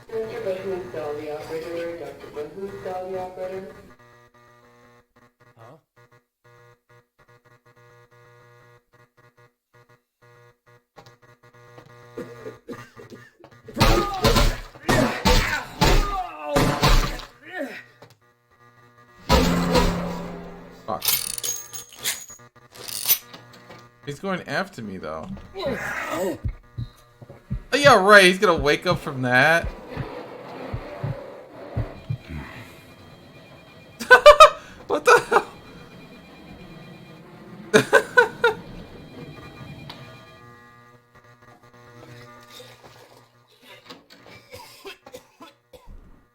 Speaker 16: Dr. Bahoop, dial the operator. Dr. Bahoop, dial the operator.
Speaker 12: Huh?
Speaker 1: Fuck. He's going after me though. Oh yeah, right. He's gonna wake up from that. What the hell?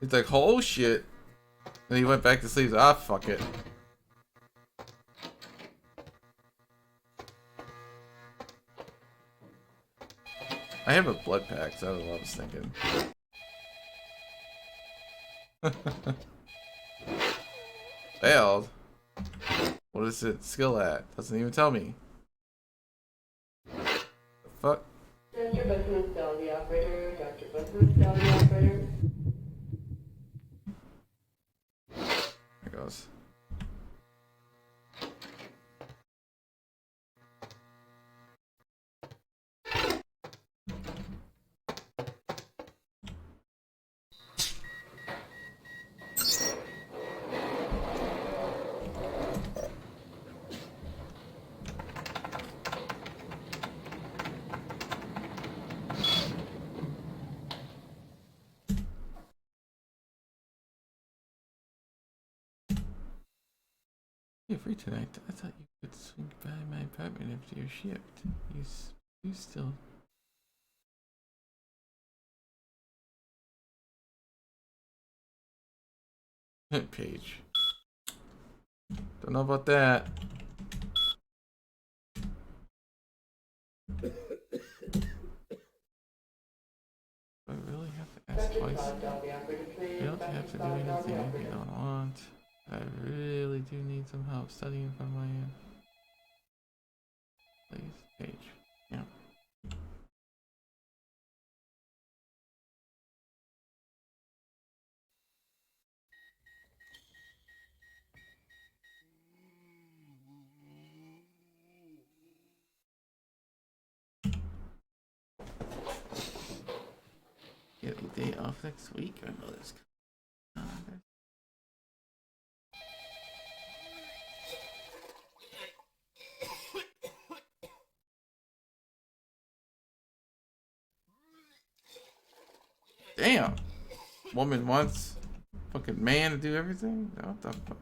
Speaker 1: He's like, oh shit. And he went back to sleep. Ah, fuck it. I have a blood pack, so that's what I was thinking. Failed? What is it skill at? Doesn't even tell me. The fuck?
Speaker 16: Dr. Bahoop, dial the operator. Dr. Bahoop, dial the operator.
Speaker 1: There goes. You're free tonight. I thought you could swing by my apartment after your shift. You still. Page. Don't know about that. Do I really have to ask twice?
Speaker 16: Dial the operator, please.
Speaker 1: You don't have to do anything if you don't want. I really do need some help studying from my end. Please, page. Yeah. Get a day off next week. I know this. Damn. Woman wants fucking man to do everything? What the fuck?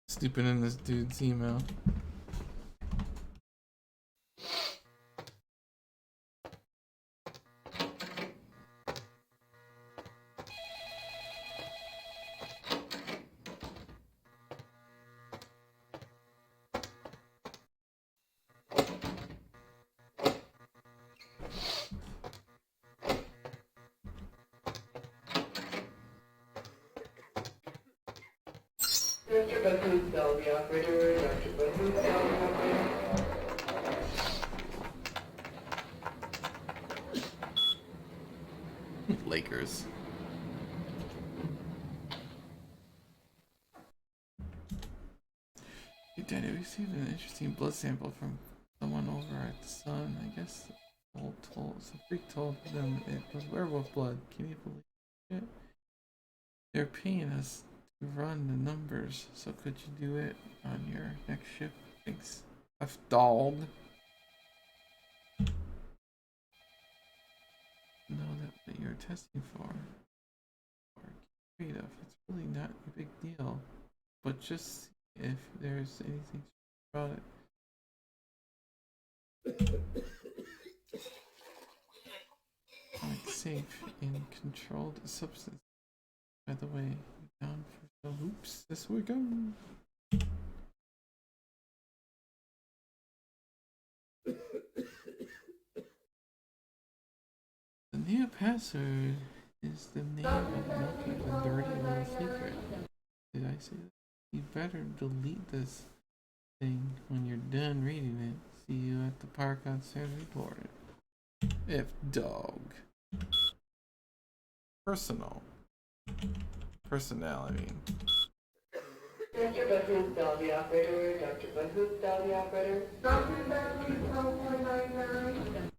Speaker 1: Stupid in this dude's email.
Speaker 16: Dr. Bahu, call the operator. Dr. Bahu, call the operator.
Speaker 1: Lakers. Hey Daddy, we received an interesting blood sample from someone over at the Sun. I guess some freak told them it was werewolf blood. Can you believe it? They're paying us to run the numbers, so could you do it on your next shift? Thanks. F dog. Know that what you're testing for. Or get rid of. It's really not a big deal. But just see if there's anything about it. Like safe and controlled substance. By the way, down for the hoops this weekend. The new password is the name of Milky, the dirty little secret. Did I say that? You better delete this thing when you're done reading it. See you at the park on Saturday morning. If dog. Personal. Personnel, I mean.
Speaker 16: Dr. Bahu, call the operator. Dr. Bahu, call the operator. Dr. Bahu, call 199.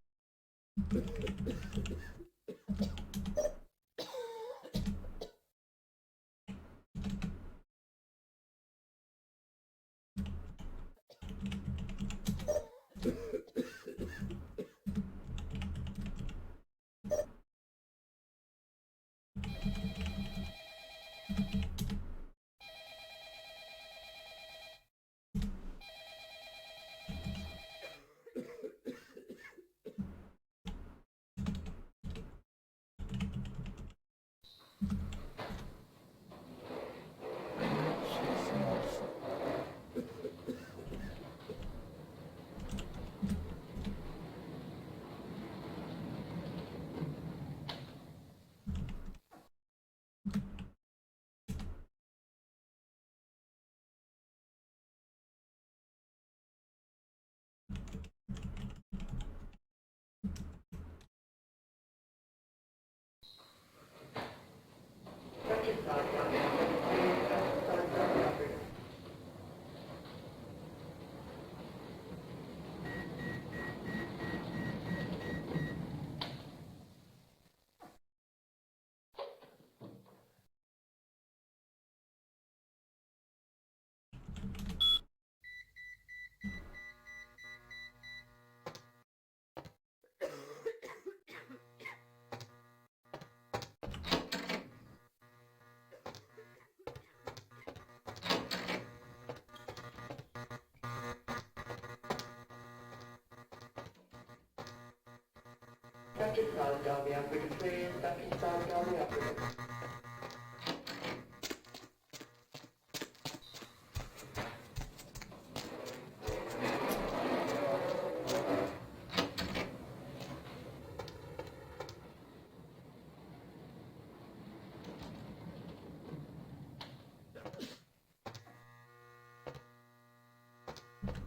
Speaker 16: Dr. Solid, call the operator, please. Dr. Solid, call the operator.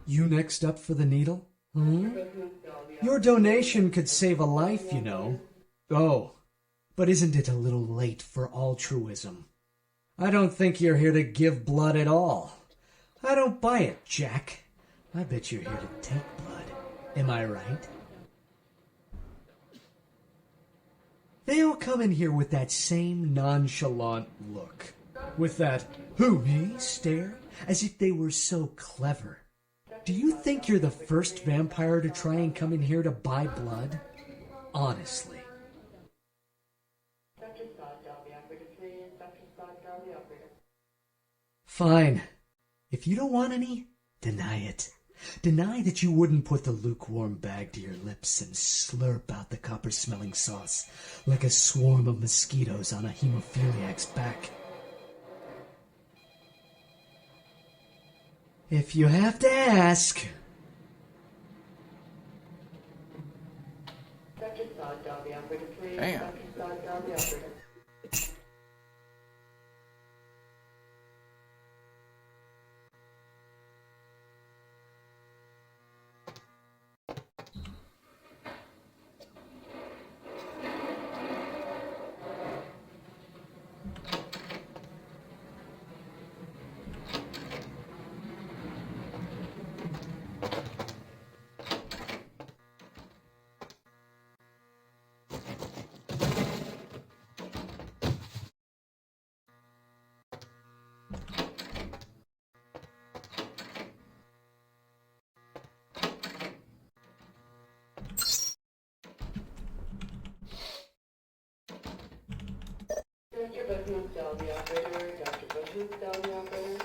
Speaker 17: You next up for the needle? Your donation could save a life, you know. Oh, but isn't it a little late for altruism? I don't think you're here to give blood at all. I don't buy it, Jack. I bet you're here to take blood. Am I right? They all come in here with that same nonchalant look. With that, who, me, stare, as if they were so clever. Do you think you're the first vampire to try and come in here to buy blood? Honestly. Fine. If you don't want any, deny it. Deny that you wouldn't put the lukewarm bag to your lips and slurp out the copper-smelling sauce like a swarm of mosquitoes on a hemophiliac's back. If you have to ask.
Speaker 1: Damn.
Speaker 16: Dr. Button, dial the operator. Dr. Button, dial the operator.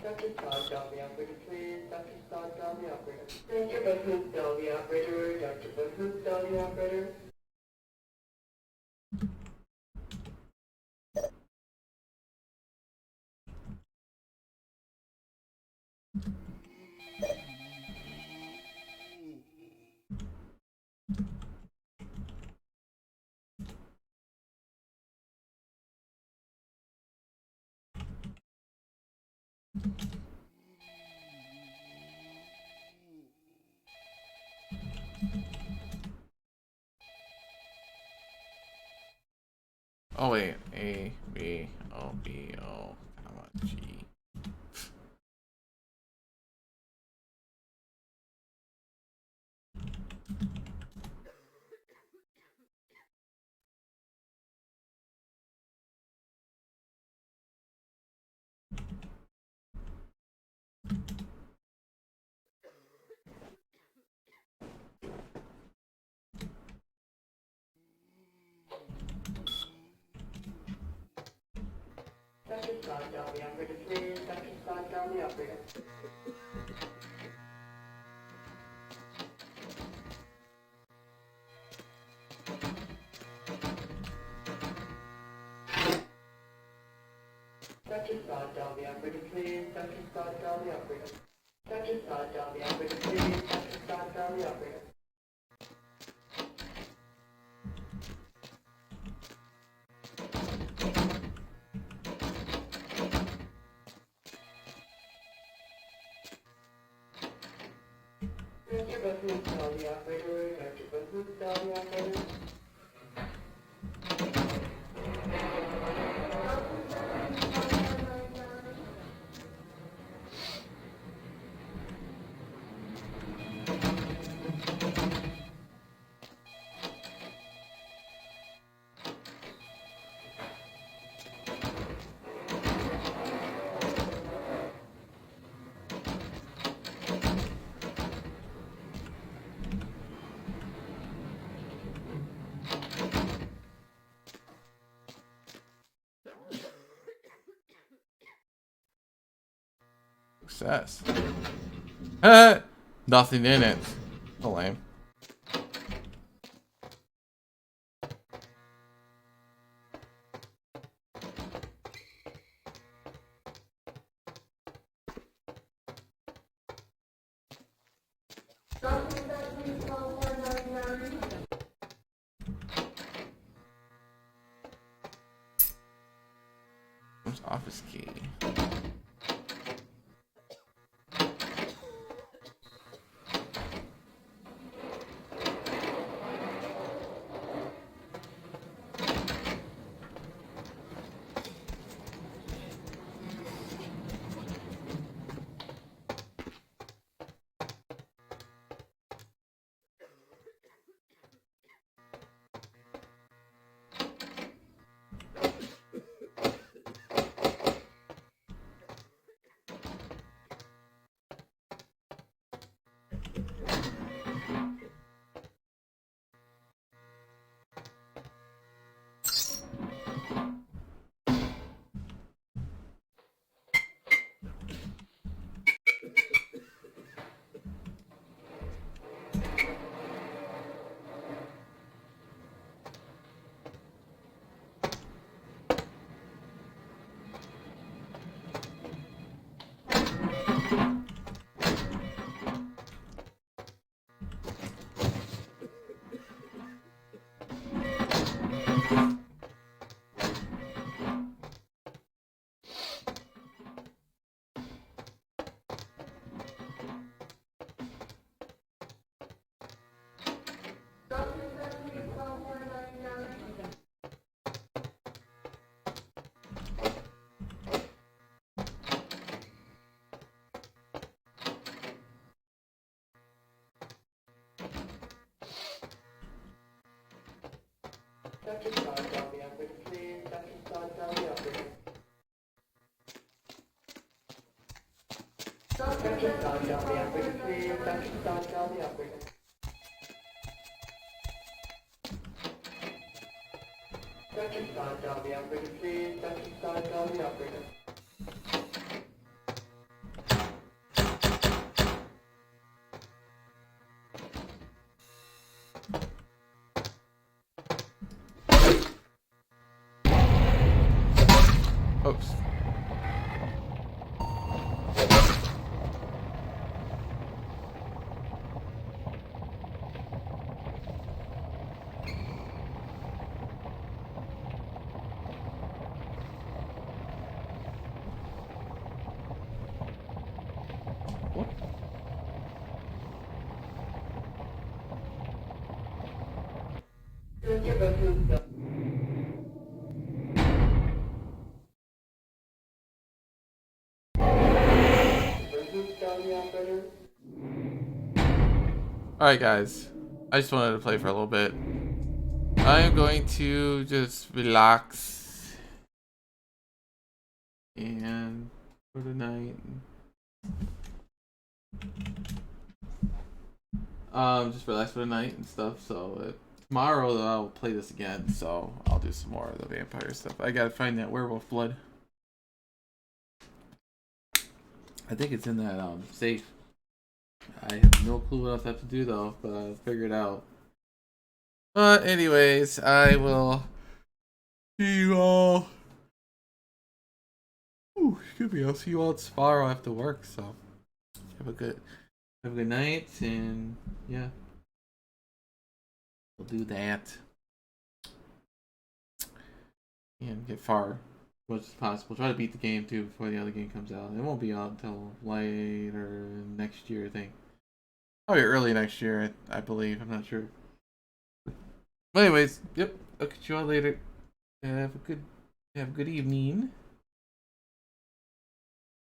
Speaker 16: Dr. Todd, dial the operator, please. Dr. Todd, dial the operator. Dr. Button, dial the operator. Dr. Button, dial the operator.
Speaker 1: Oh wait, A, B, O, B, O, comma, G.
Speaker 16: Dr. Todd, dial the operator, please. Dr. Todd, dial the operator. Dr. Todd, dial the operator, please. Dr. Todd, dial the operator. Dr. Todd, dial the operator, please. Dr. Todd, dial the operator. Dr. Button, dial the operator. Dr. Button, dial the operator.
Speaker 1: Success. Nothing in it. So lame. Where's office key?
Speaker 16: Dr. Todd, call the operator, please. Dr. Todd, call the operator. Dr. Todd, call the operator, please. Dr. Todd, call the operator. Dr. Todd, call the operator, please. Dr. Todd, call the operator.
Speaker 1: Oops. Alright guys, I just wanted to play for a little bit. I am going to just relax and for the night. Just relax for the night and stuff. So tomorrow I'll play this again. So I'll do some more of the vampire stuff. I gotta find that werewolf blood. I think it's in that safe. I have no clue what else I have to do though, but I'll figure it out. But anyways, I will see you all. Ooh, excuse me. I'll see you all tomorrow after work. So have a good night, and yeah, we'll do that and get far as much as possible. Try to beat the game too before the other game comes out. It won't be out until later next year, I think. Probably early next year, I believe. I'm not sure. But anyways, yep. I'll catch you all later. Have a good evening.